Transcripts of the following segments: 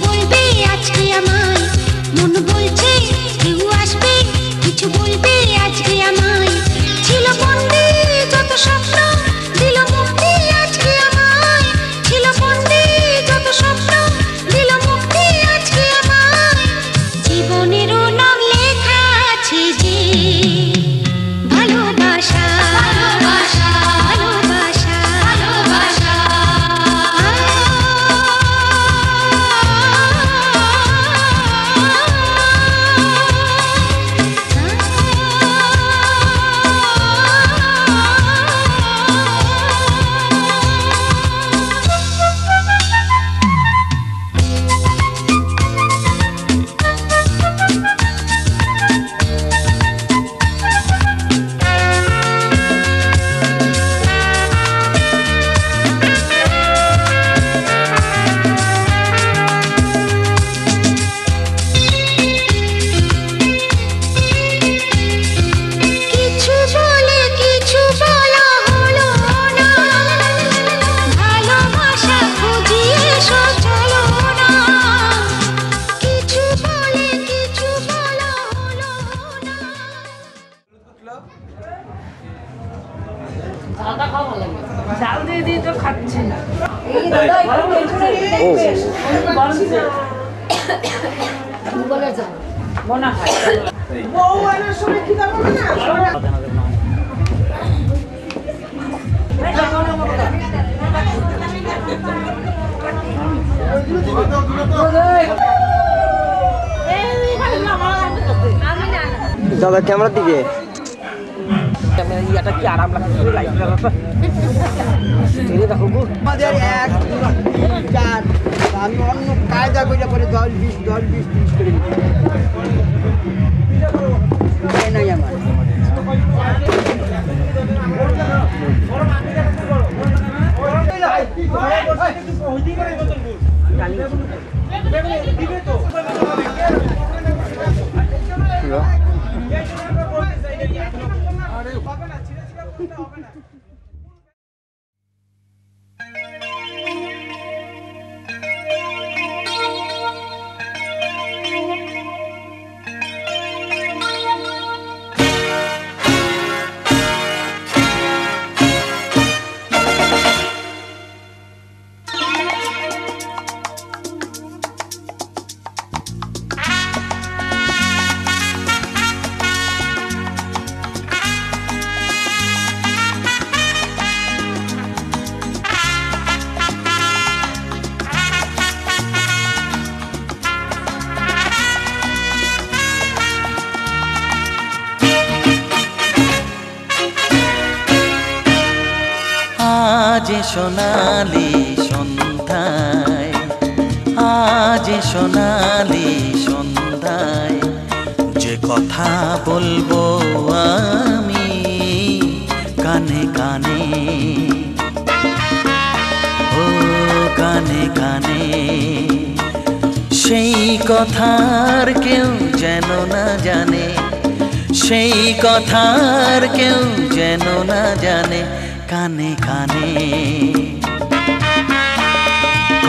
বলবে আজকে আমায়, মন বলছে কেউ আসবে, কিছু বলবে আজকে আমায়। ছিল বন্দী যত স্বপ্ন, দিল মুক্তি আজকে আমায়। ছিল বন্দী যত স্বপ্ন, দিল মুক্তি আজকে আমায়। জীবনেরও নাম লেখা আছে যে ভালোবাসা, ভালোবাসা, ভালোবাসা, ভালোবাসা। চাল দিয়ে দিয়ে তো খাচ্ছি না। দাদা ক্যামেরার দিকে ইয়াটা কি আরাম লাগছে লাইট জ্বালাতে। এই দেখো গো আমাদের 1 2 3 4 আমি অন্য কায়দা কইরা পরে 10 20 10 20 30 করে দিই নাই আমার আজ সোনালি সন্ধ্যায়, আজ সোনালি সন্ধ্যায় যে কথা বলবো আমি কানে কানে, ও কানে কানে, সেই কথার কেউ যেন না জানে, সেই কথার কেউ যেন না জানে, কানে কানে,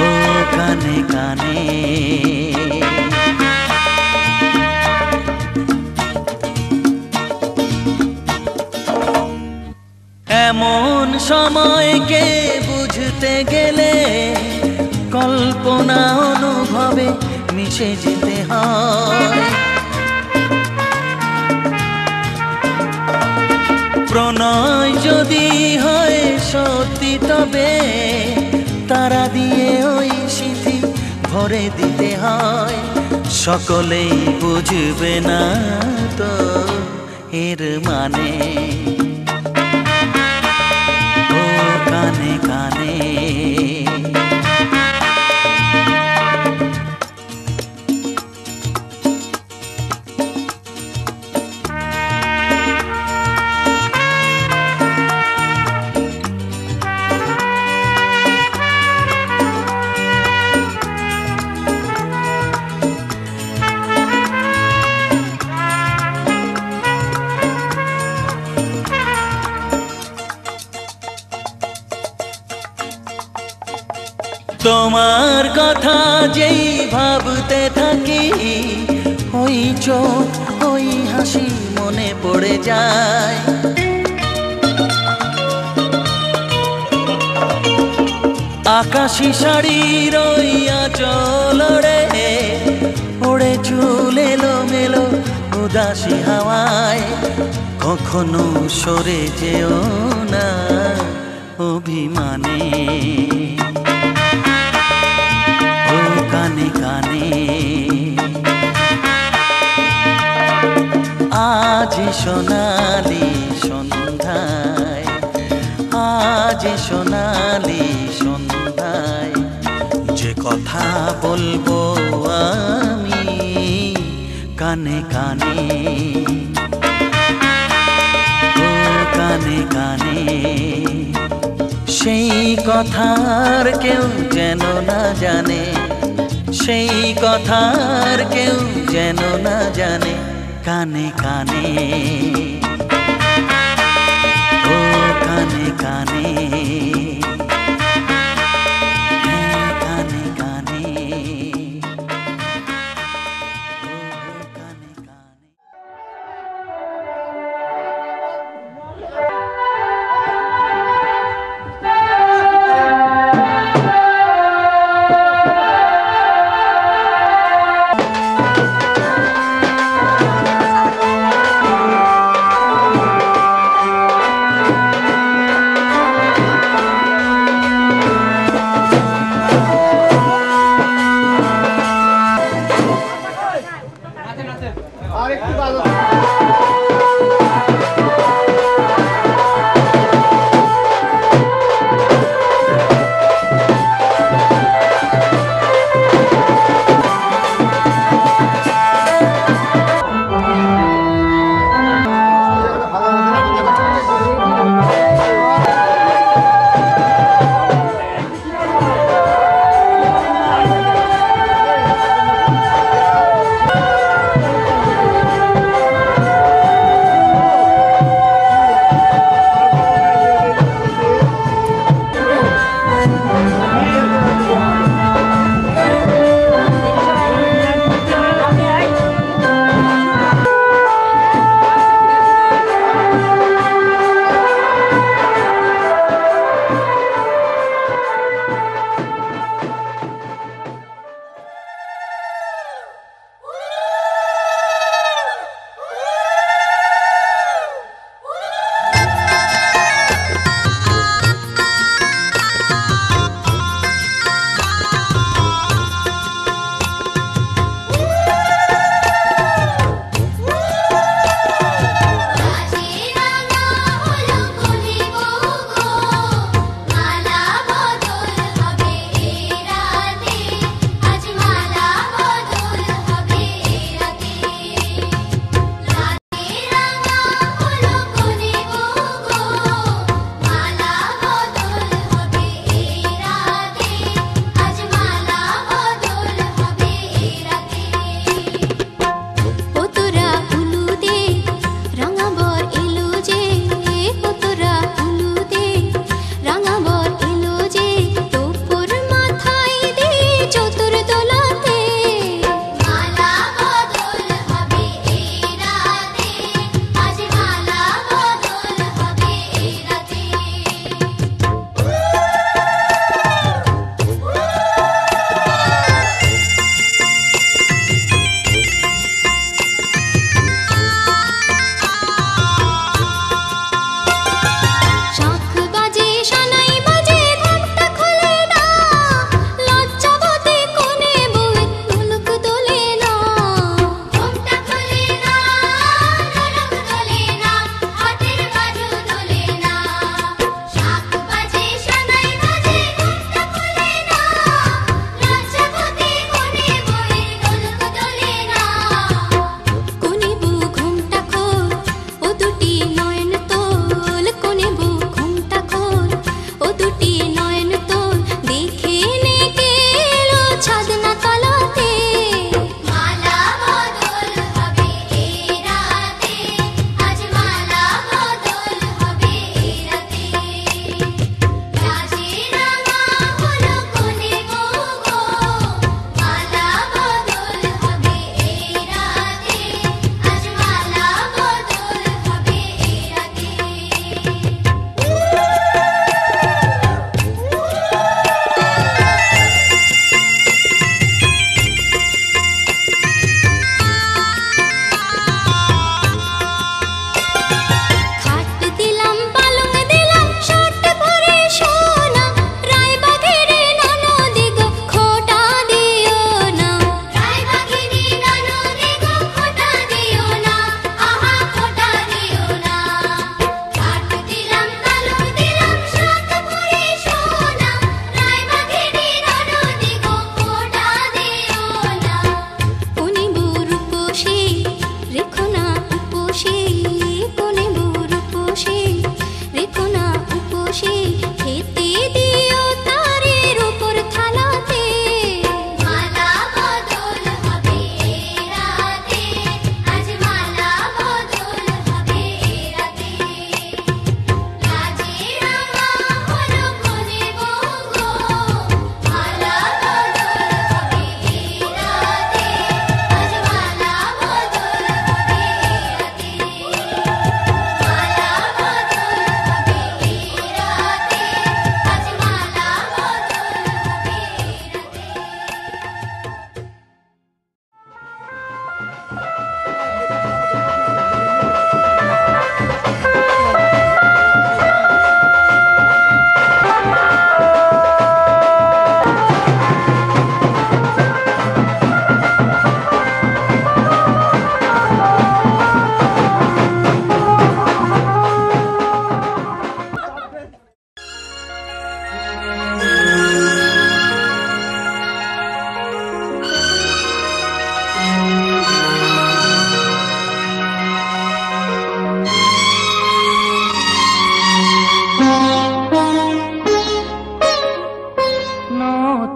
ও কানে কানে। এমন সময়কে বুঝতে গেলে কল্পনা অনুভবে মিশে যেতে হয়। প্রণয় যদি হয় সত্যি তবে তারা দিয়ে ওই স্মৃতি ভরে দিতে হয়। সকলেই বুঝবে না তো এর মানে, ও কানে কানে। তোমার কথা যেই ভাবতে থাকি, ওই চোখ ওই হাসি মনে পড়ে যায়। আকাশি শাড়ির ওই আঁচল রে ওড়ে চুল এলো মেলো উদাসী হাওয়ায়। কখনো সরে যেও না অভিমানে, ও কানে কানে। আজ সোনালি সন্ধ্যায়, আজ সোনালি সন্ধ্যায় যে কথা বলবো আমি কানে কানে, ও কানে কানে। সেই কথার কেউ যেন না জানে, সেই কথার কেউ যেন না জানে কানে কানে, ও কানে কানে। হ্যাঁ কানে কানে, ও কানে কানে।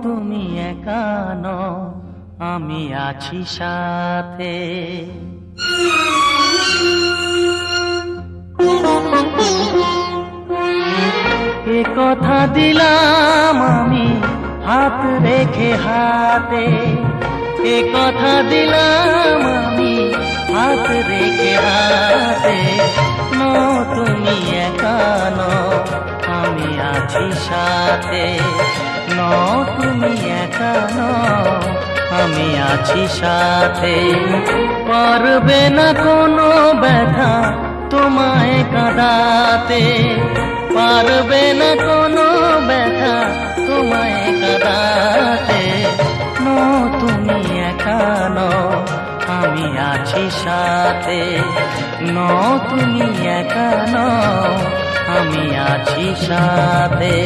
তুমি একা নও, আমি আছি সাথে। এ কথা দিলাম আমি হাত রেখে হাতে, এ কথা দিলাম আমি হাত রেখে হাতে। তুমি একা নও, আমি আছি সাথে। তুমি একা নও, আমি আছি সাথে। পারবে না কোনো ব্যথা তোমায় কাঁদাতে, পারবে না কোনো ব্যথা তোমায় কাঁদাতে। তুমি একা নও, আমি আছি সাথে। তুমি একা নও, আমি আছি সাথে।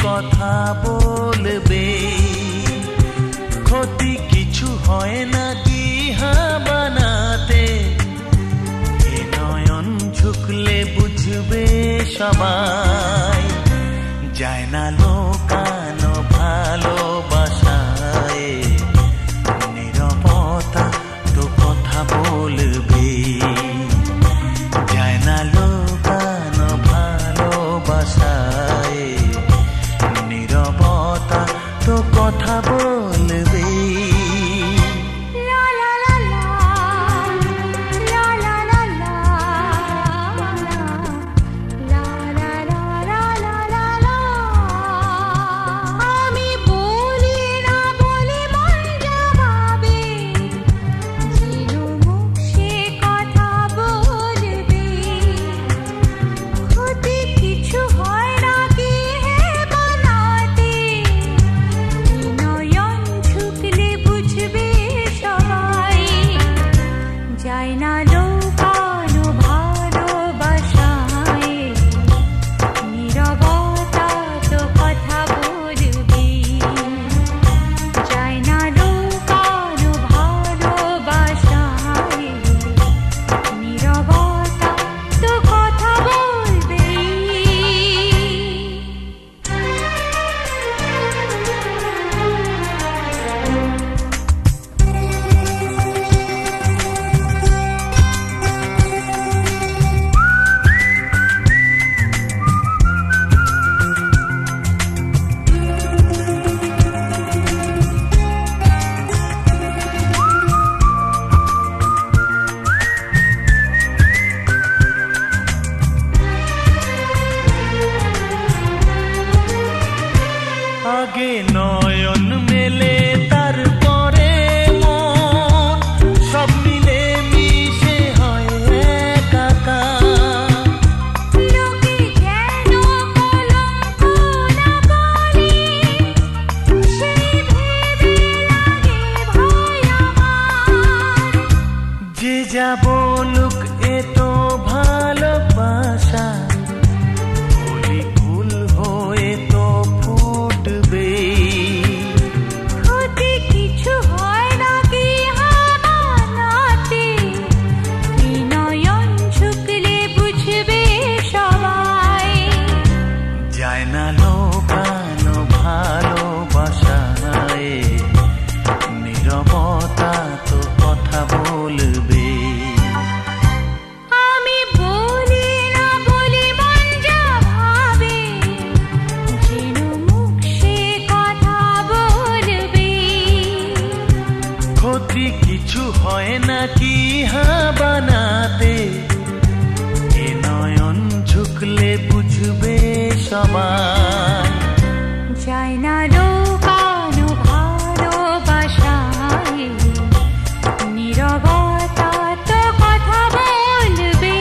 কথা বলবে, ক্ষতি কিছু হয় না কি বানাতে, এ নয়ন ঝুঁকলে বুঝবে সবাই, যায় না লোকানো ভালোবাসায়, নীরবতা তো কথা বলবে, যায় না লোকানো ভালোবাসায়, নীরবতা তো কথা বলবে। বলুক এতো ভালোবাসা কলি ফুল হয়ে তো ফুটবে। ক্ষতি কিছু হয় না কি হামানাতে, নয়ন ঝুঁকলে বুঝবে সবাই। যায় না লোকানো ভালোবাসায়, নীরবতা তো কথা বলবে। আমি বলি না বলি মন যা ভাবে, যেন মুখ সে কথা বলবে। ক্ষতি কিছু হয় না কি বানাতে, এ নয়ন ঝুঁকলে বুঝবে সবাই। যায় না লোকানো ভালোবাসায়, নীরবতা তো কথা বলবে।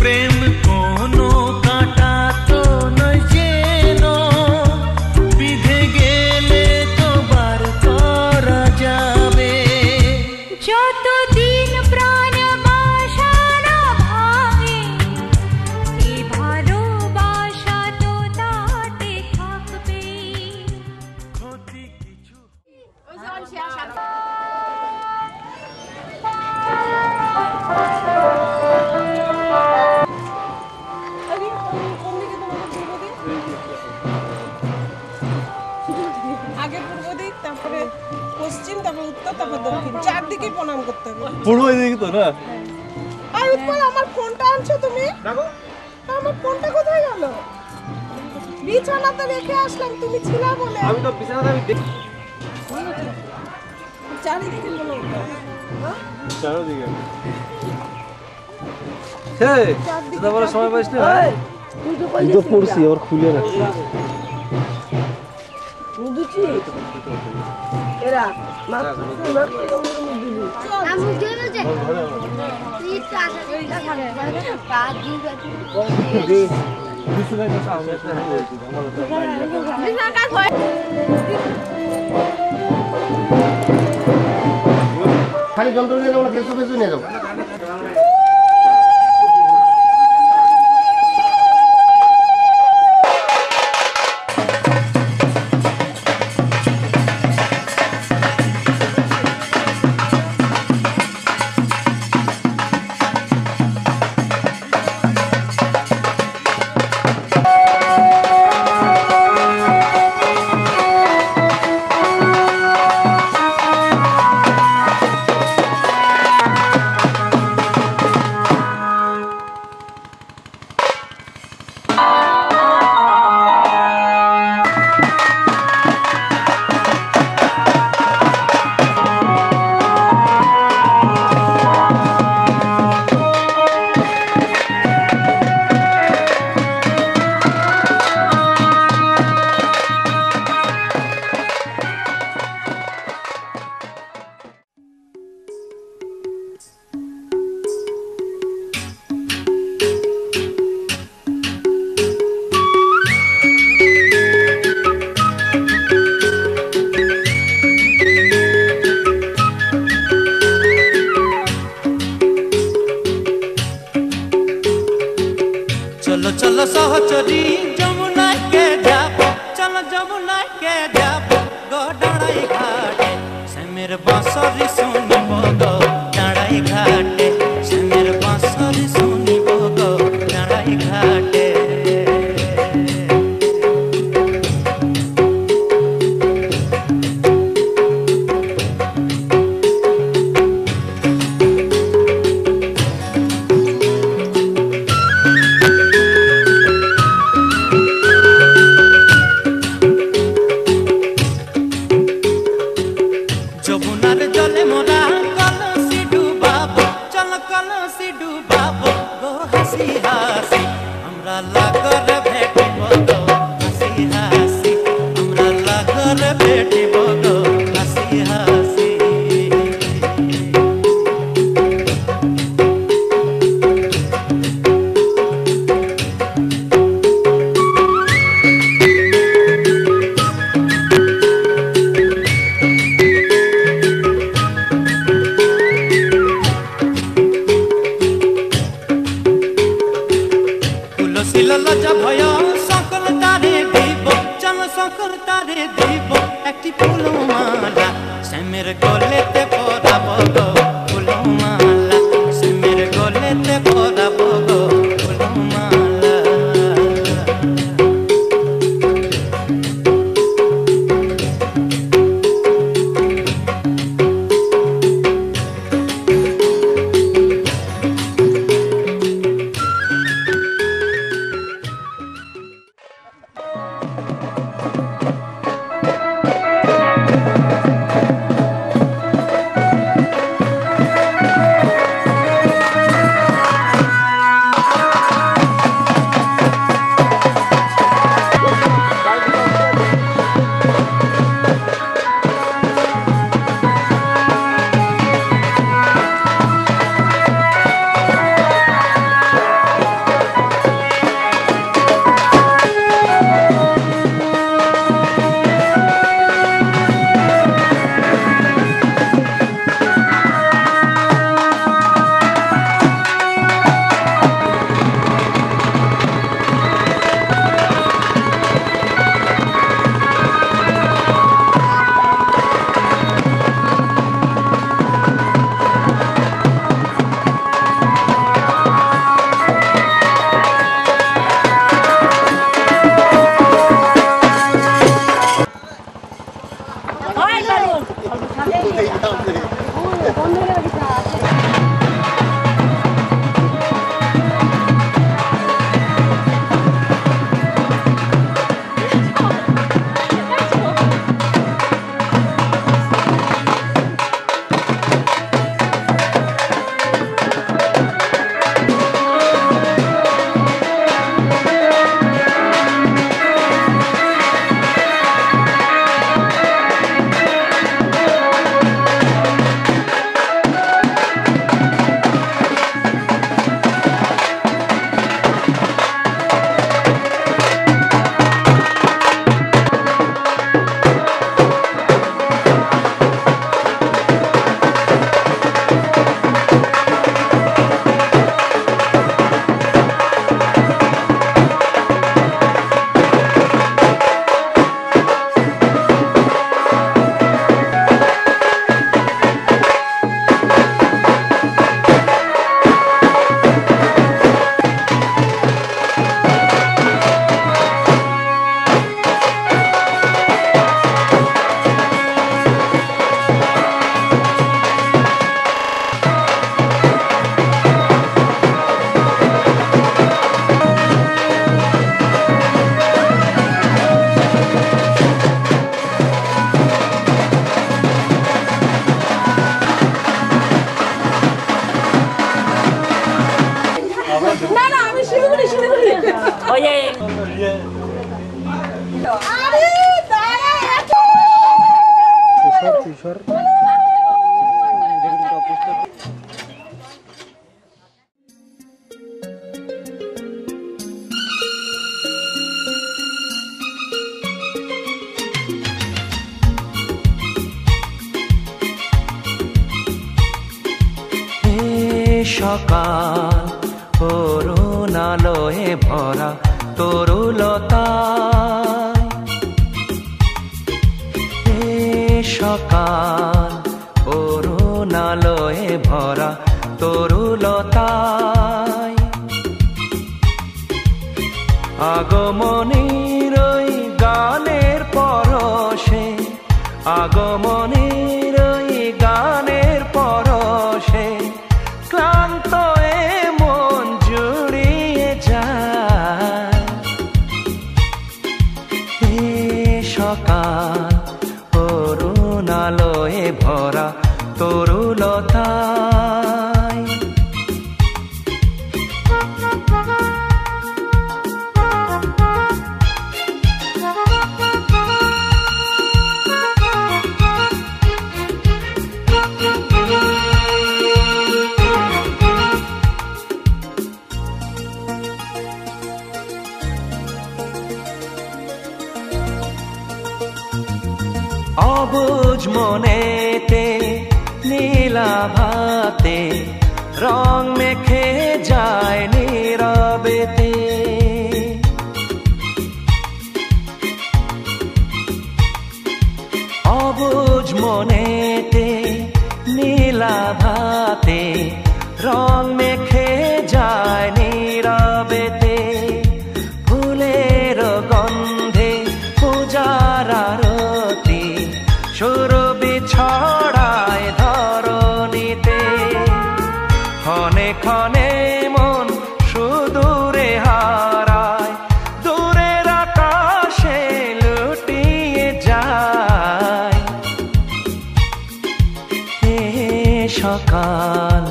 প্রেম কোনো কাঁটা তো নয় যেন, বিধে গেলে তো বার করা যাবে। যতদিন প্রাণ বাসা না ভাঙে, এ ভালোবাসা তো তাতে থাকবে। ক্ষতি কিছু আগে পূর্ব দিক, তারপরে পশ্চিম, তারপরে উত্তর, তারপরে দক্ষিণ, চারদিকে প্রণাম করতে হবে। পূর্ব দিকে তো না? আর উৎপল, আমার ফোনটা আনছো তুমি? আমার ফোনটা কোথায় গেল? বিছানাতে রেখে আসলাম, তুমি ছিলা বলে। আমি তো বিছানাতে আমি দেখি চারিদিকে মনে হতো। চারদিকে। সেই দাদা বলে সময় পাইস না? এই তো পড়ছি, আবার খুলে রাখছি। খালি যন্ত্র নিয়ে যাবো না, কিছু কিছু নিয়ে যাবো। চলো চলো সহচরী যমুনা কে যাব, চলো যমুনা কে যাব গো ডাঁড়াই ঘাটে, শ্যামের বাঁশরি শুনিব গো ডাঁড়াই ঘাটে, শ্যামের বাঁশরি শুনিব গো ডাঁড়াই ঘাটে। যমুনার জলে মোরা কলসি ডুবাবো, চল কলসি ডুবাবো গো হাসি হাসি, আমরা লাগরে ভেটিব গো হাসি হাসি, আমরা লাগরে ভেটিব গো হাসি হাসি। লজ্জা ভয় সকল তারে দিব, চল সকল তারে দিব একটি ফুলমালা, শ্যামের গলেতে পরাবো গো ফুলমালা, শ্যামের গলেতে পরাবো গো ফুলমালা। না না আমি শিলিগুড়ি শিলিগুড়ি ওই আরে দাঁড়া এত তুষার সকাল করুণালয়ে ভরা তরুলতায়, সকাল করুণালয়ে ভরা তরুলতায়, আগমনীর ওই গানের পরশে, আগমনীর ওই গানের পরশে ক্লান্ত এ মন জুড়িয়ে যায়। এ সকাল করুণালয়ে ভরা তরুলতায়। অবুঝ মনেতে নীলাভাতে রং মেখে যায় নীরবেতে। অবুঝ মনেতে নীলাভাতে রং মেখে যায় নীরবেতে। ফুলের গন্ধে পূজার আরতি সুরবি ছড়ায় ধরণীতে। ক্ষণে ক্ষণে মন সুদূরে হারায়, দূরের আকাশে লুটিয়ে যায়। এ সকাল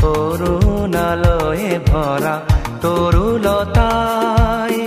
করুণালয়ে ভরা তরুলতায়।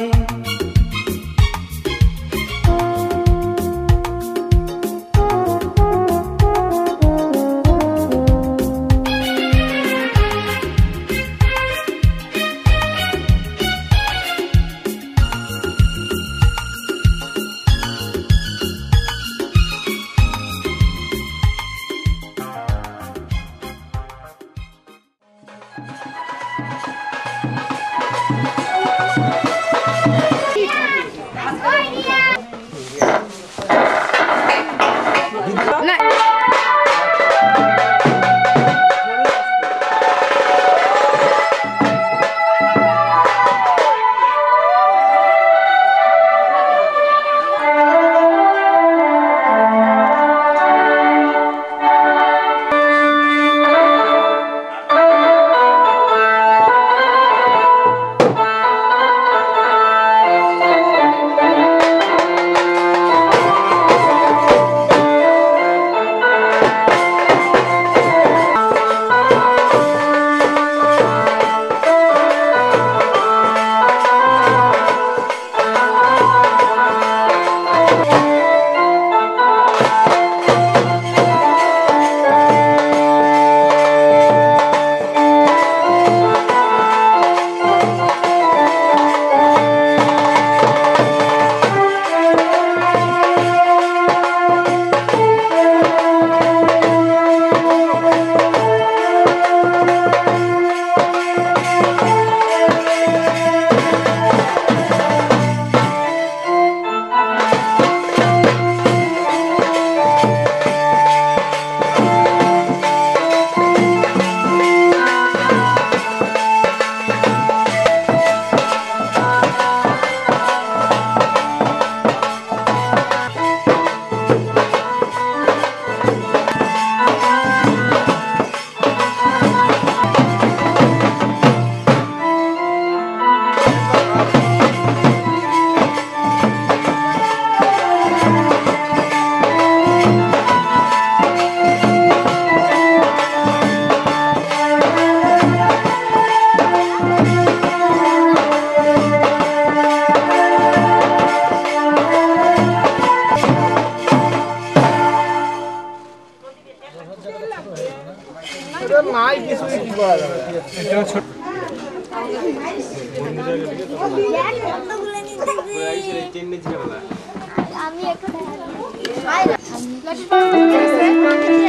আমি একটু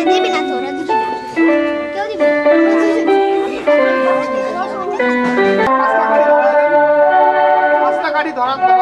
দেবে না তো, ওরা দিবি না, কেউ দিবে গাড়ি ধরান তো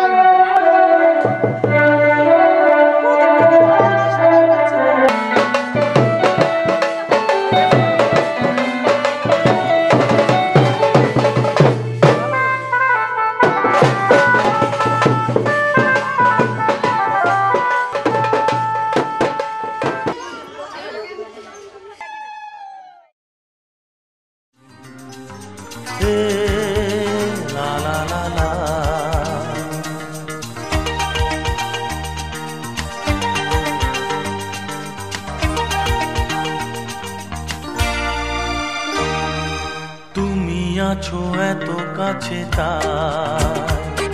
আছো এত কাছে তাই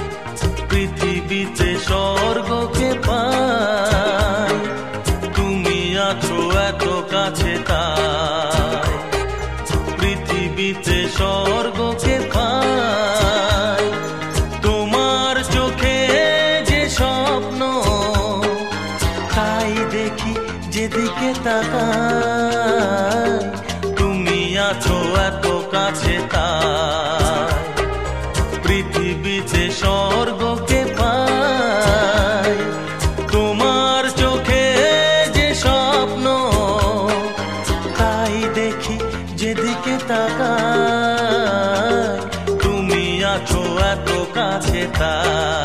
পৃথিবীতে স্বর্গকে পাই তুমি আছো এত কাছে তাই পৃথিবীতে স্বর্গকে পাই তোমার চোখে যে স্বপ্ন তাই দেখি যেদিকে তাকাই তুমি আছো এত কাছে তাই পৃথিবীতে স্বর্গকে পাই তোমার চোখে যে স্বপ্ন তাই দেখি যেদিকে তাকাই তুমি আছো এত কাছে তাই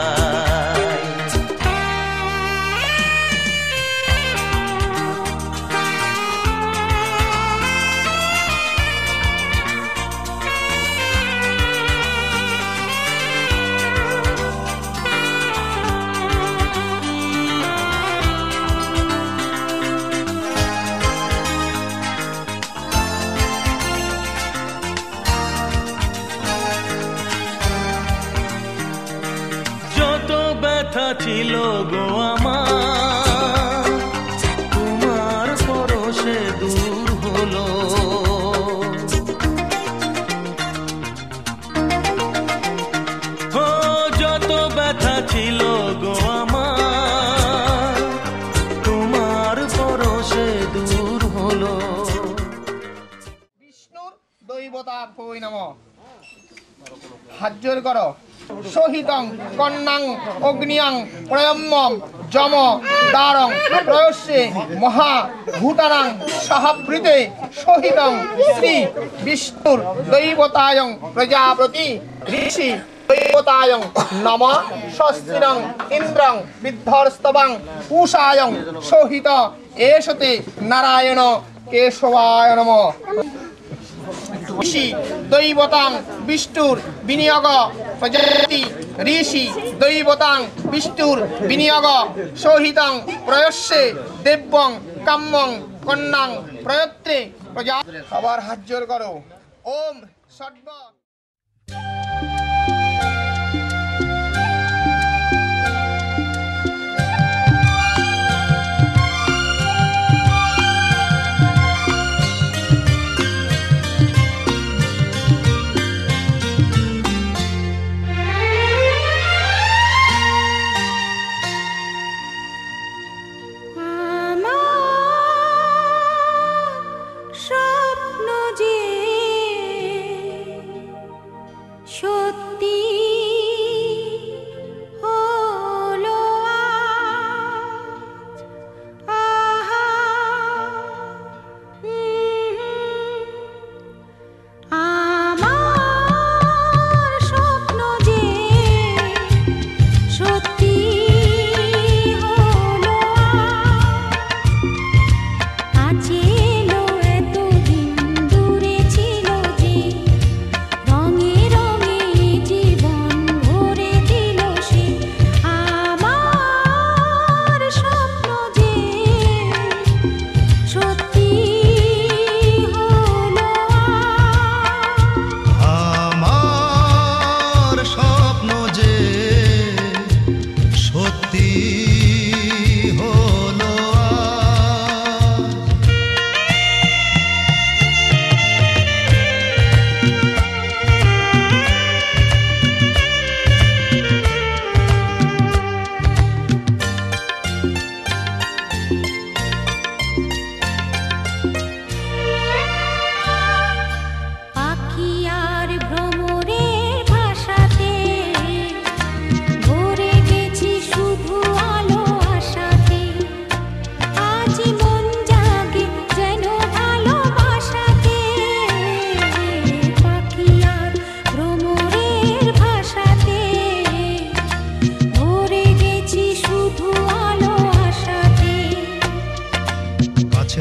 ছিল গো আমার তোমার পরশে দূর হলো যত ব্যথা ছিল গো আমার তোমার পরশে দূর হলো বিষ্ণুর দৈবতা ভৈ নমঃ হাত জোর করো সহিতং কন্যাং অগ্নিয়াং প্রয়ম্মম যম দারং প্রয়স্যে মহা ভূতানাং সহাবৃতে সহিতং শ্রী বিষ্ণুর দৈবতায়ং প্রজাপতি ঋষি দৈবতায়ং নম স্বস্তিনং ইন্দ্রং বিদ্ধস্তবং পূষায়ং সহিত এষতে নারায়ণ কেশবায় নমঃ ঋষি দৈবতাং বিষ্ণুর বিনিয়োগ প্রজাপতি ঋষি দৈবতাং বিষ্ণুর বিনিয়োগ সহিতং প্রয়স্যে দেব্যং কাম্যং কন্যাং প্রয়ত্রে প্রজা আবার হাত জোর করো ওম সর্ব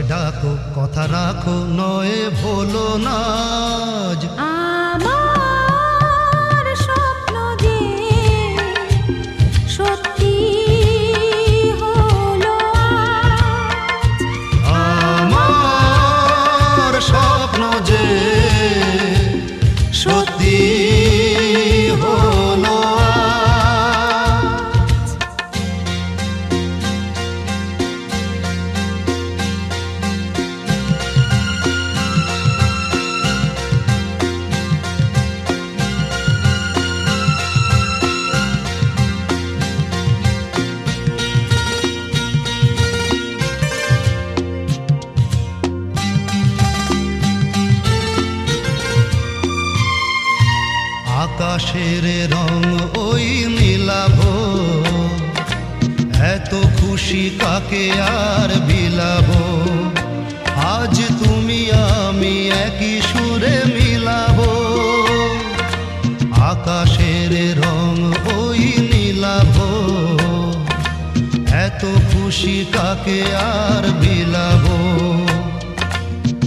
ডাকো কথা রাখো নয় ভুলো না আমার স্বপ্ন যে সত্যি হলো আমার স্বপ্ন যে সত্যি আকাশের রং ওই নীলাভ, এত খুশি কাকে আর বিলাবো, আজ তুমি আমি একই সুরে মিলাবো। আকাশের রং ওই নীলাভ, এত খুশি কাকে আর বিলাবো।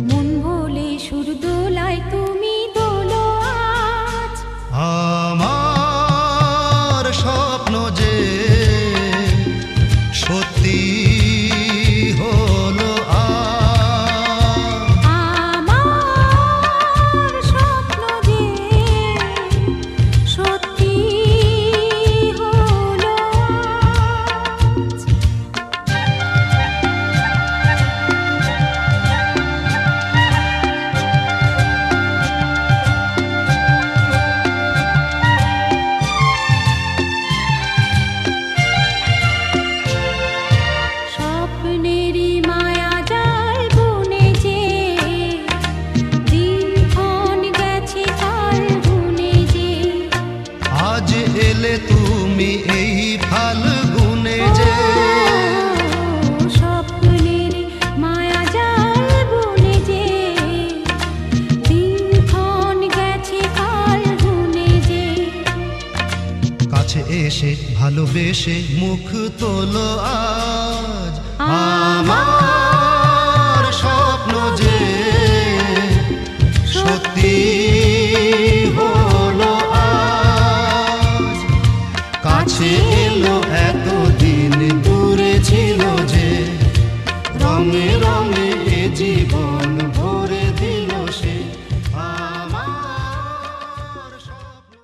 মন বলে সুর দোলায় তুমি দোলো আজ, আমার স্বপ্ন যে সত্যি হলো আজ। আমার স্বপ্ন যে সত্যি হলো আজ। স্বপ্নেরই মায়া জাল বুনে যে দিনক্ষণ গেছে কাল গুনে যে, আজ এলে তুমি এই ফাল্গুনে যে, স্বপ্নেরই মায়া জাল বুনে যে দিনক্ষণ গেছে কাল গুনে যে। কাছে এসে ভালোবেসে মুখ তোলো আজ। আমার স্বপ্ন যে সত্যি হলো আজ। কাছে এলো এতদিন দূরে ছিল যে, রঙে রঙে এ জীবন ভরে দিল সে। আমার স্বপ্ন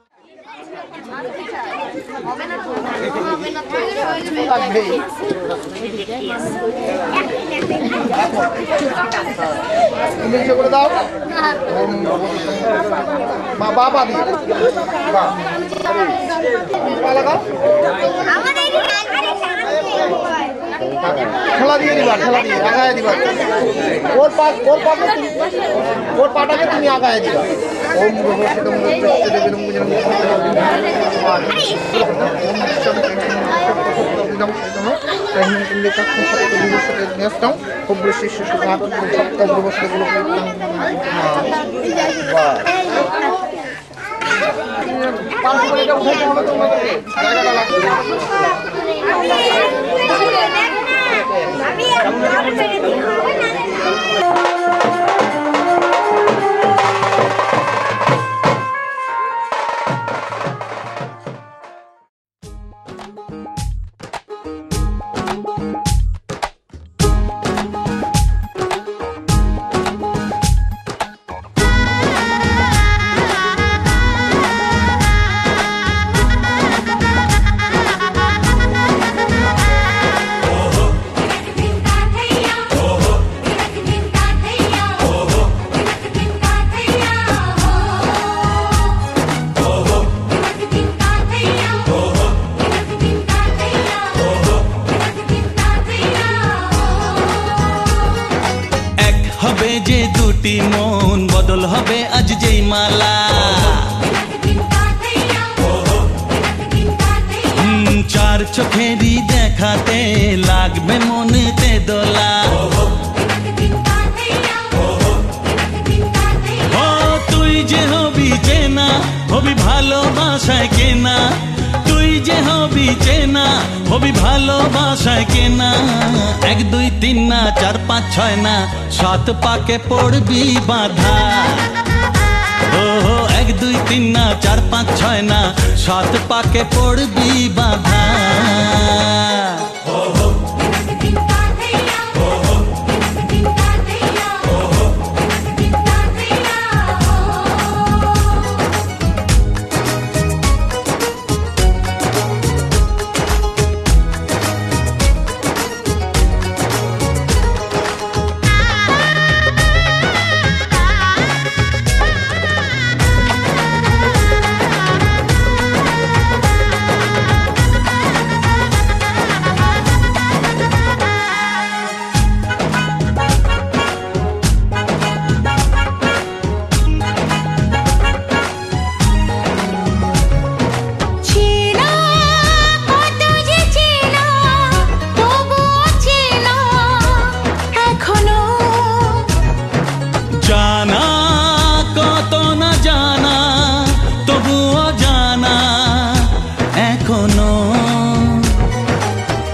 ইংলিশে করে দাও। বাবা দিয়ে লাগাও, ঠেলা দিয়ে দিবা, ঠেলা দিয়ে আগায় দিবা। ওর পাটাকে তুমি আগায় দিবা। ওম খুব বেশি জায়গাটা লাগবে। যে দুটি মন বদল হবে আজ যেই মালা, চার চোখেরই দেখাতে লাগবে মনেতে দোলা। ও তুই যে হবি চেনা, হবি ভালোবাসায় কেনা, তুই যে হবি চেনা, হবি ভালোবাসায় কেনা। 1 2 3 না 4 5 6 না 7 পাকে পড়বি বাধা। ও 1 2 3 না 4 5 6 না 7 পাকে পড়বি বাধা। জানা কত না জানা তবুও জানা এখনো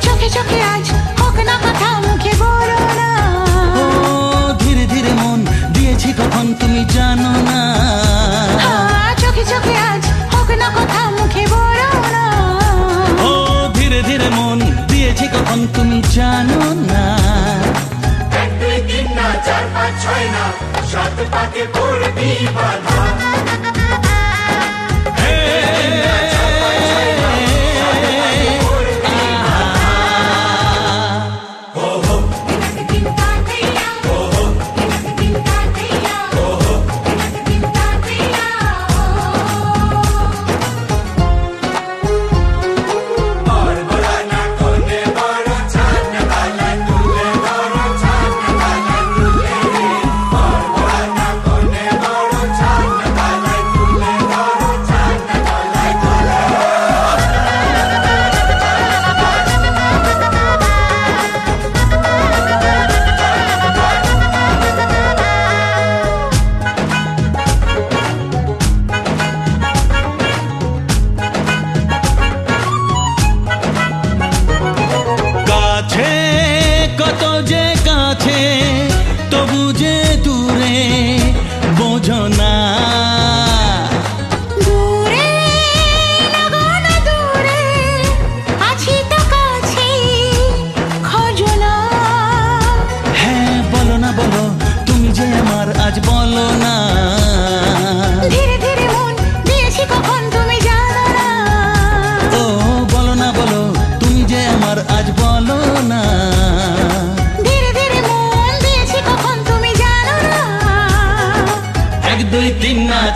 চোখে চোখে আজ হোক না কথা মুখে বলো না ও ধীরে ধীরে মন দিয়েছি কখন তুমি জানো না চোখে চোখে আজ হোক না কথা মুখে বলো না ও ধীরে ধীরে মন দিয়েছি কখন তুমি জানো না 1 2 3 না 4 5 6 না 7 পাকে পড়বি বাধা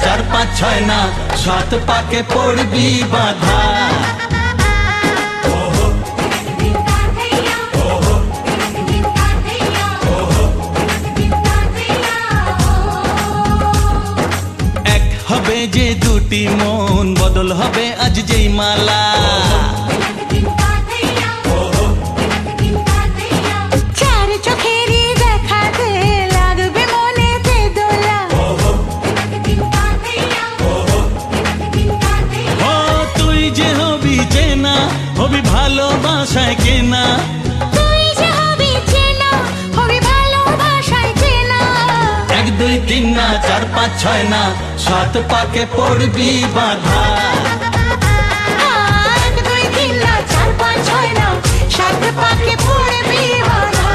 चार पाँच छह ना सात पाके पड़बी बाधा एक हबे जे दुटी मन बदल हबे आज जेई माला चार चोखेरी देखाते लागबे मनेते दोला যে হবি চেনা হবি ভালোবাসায় কেনা তুই যে হবি চেনা হবি ভালোবাসায় চেনা 1 2 3 না 4 5 6 না 7 পাকে পড়বি বাধা 1 2 3 না 4 5 6 না 7 পাকে পড়বি বাধা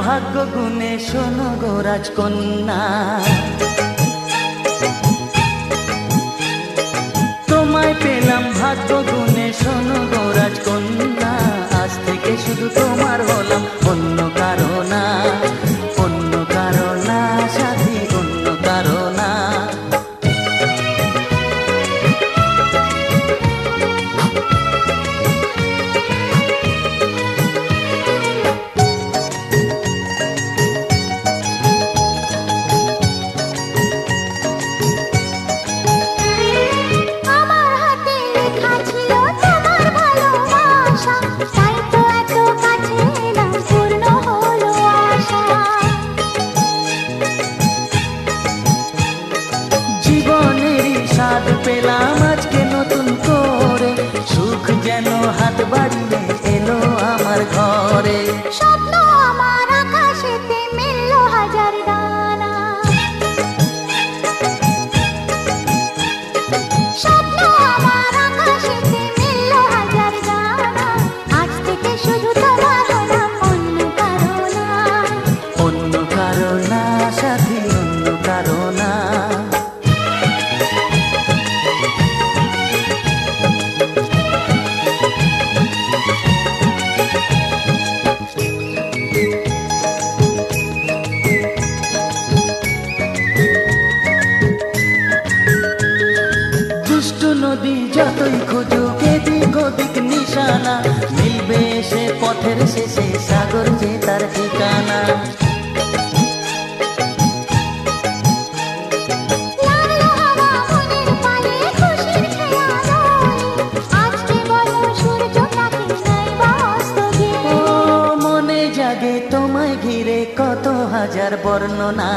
ভাগ্য গুণে শোনো গো রাজকন্যা তোমায় পেলাম ভাগ্য গুণে শোনো গো রাজকন্যা আজ থেকে শুধু শুধু তোমার হলাম, অন্য কারো না, অন্য কারো না সাথী, অন্য কারো না। আমার হাতে লেখা ছিল তোমার ভালোবাসা, তাই তো এত কাছে এলাম, পূর্ণ হলো আশা। জীবনেরই স্বাদ পেলাম আজকে নতুন করে, সুখ যেন হাত বাড়িয়ে এলো আমার ঘরে। স্বপ্ন আমার আকাশেতে মিলল হাজার দানা, স্বপ্ন আমার আকাশেতে মিলল হাজার দানা। আজ থেকে শুধু তোমার হলাম, অন্য কারো না, অন্য কারো না সাথী, অন্য কারো না। দুষ্টু নদী যতই খুঁজুক এদিক ওদিক নিশানা, মিলবে সে পথের শেষে সাগর যে তার ঠিকানা। লাগলো হাওয়া মনের পায়ে খুশির খেয়াল, আজকে বলো সূর্যটাকে নাই বা অস্ত গেলে। ও মনে জাগে তোমায় ঘিরে কত হাজার বর্ণনা,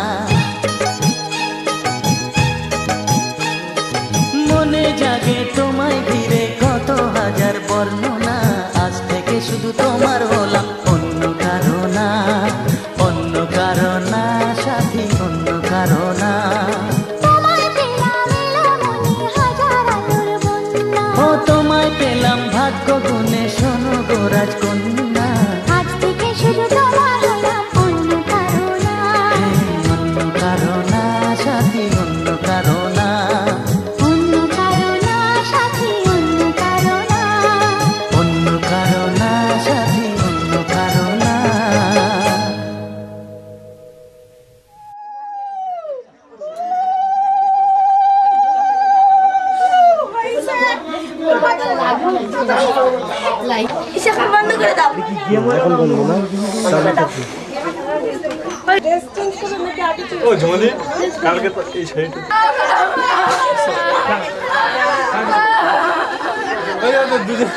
মনে জাগে তোমায় ঘিরে কত হাজার বর্ণনা। আজ থেকে শুধু তোমার হলাম, অন্য কারো না, অন্য কারো না সাথী, অন্য কারো না। তোমায় পেলাম এলো মনে হাজার আলোর বন্যা, ও তোমায় পেলাম ভাগ্য গুণে, শোনো গো রাজকন্যা। আজ থেকে শুধু তোমার হলাম, অন্য কারো না, অন্য কারো না সাথী, অন্য কারো না। অন্য কারো না সাথী, অন্য কারো না। অন্য কারো না সাথী, অন্য কারো না। ড্রেস চেঞ্জ করে নাকি আগে চলে ও জমাদি কালকে তো এই শাড়িটা দুজন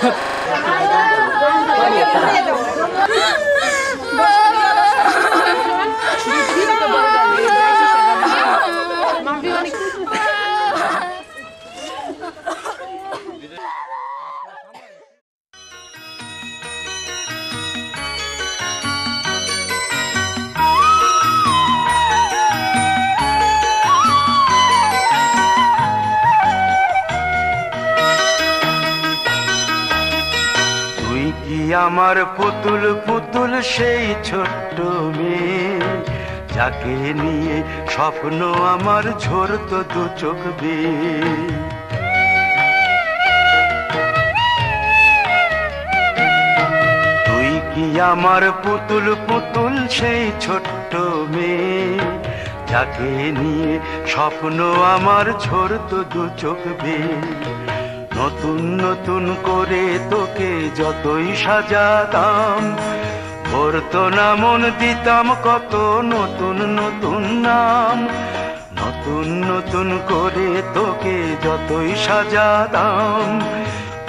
তুই কি আমার পুতুল পুতুল সেই ছোট্ট মেয়ে, যাকে নিয়ে স্বপ্ন আমার ঝরতো দু চোখ বেয়ে। তুই কি আমার পুতুল পুতুল সেই ছোট্ট মেয়ে, যাকে নিয়ে স্বপ্ন আমার ঝরতো দু চোখ বেয়ে। নতুন নতুন করে তোকে যতই সাজাতাম, ভরতো না মন দিতাম কত নতুন নতুন নাম। নতুন নতুন করে তোকে যতই সাজাতাম,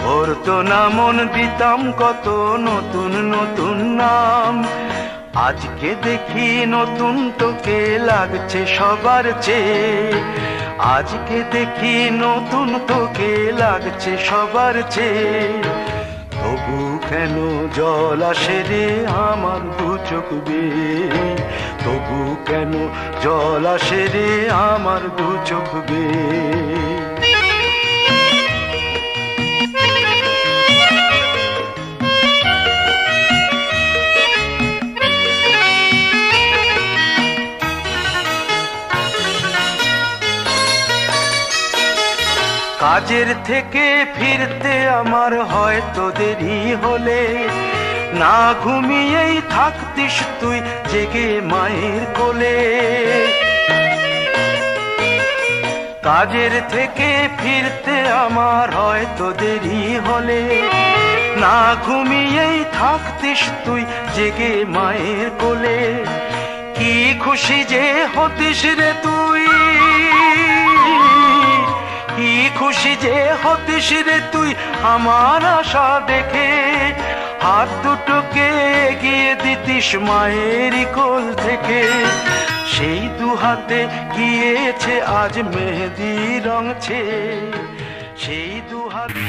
ভরতো না মন দিতাম কত নতুন নতুন নাম। আজকে দেখি নতুন তোকে লাগছে সবার চেয়ে, আজকে দেখি নতুন তোকে লাগছে সবার চেয়ে। তবু কেন জল আসে রে আমার দু চোখ বেয়ে, তবু কেন জল আসে রে আমার দু চোখ বেয়ে। কাজের থেকে ফিরতে আমার হয়তো দেরি হলে, না ঘুমিয়েই থাকতিস তুই জেগে মায়ের কোলে। কাজের থেকে ফিরতে আমার হয়তো দেরি হলে, না ঘুমিয়েই থাকতিস তুই জেগে মায়ের কোলে। কি খুশি যে হতিস রে তুই, কি খুশি যে হতিস রে তুই আমার আশা দেখে। হাত দুটোকে এগিয়ে দিতিস মায়েরই কোল থেকে। সেই দু হাতে গিয়েছে আজ মেহেদি রঙছে, সেই দু হাতে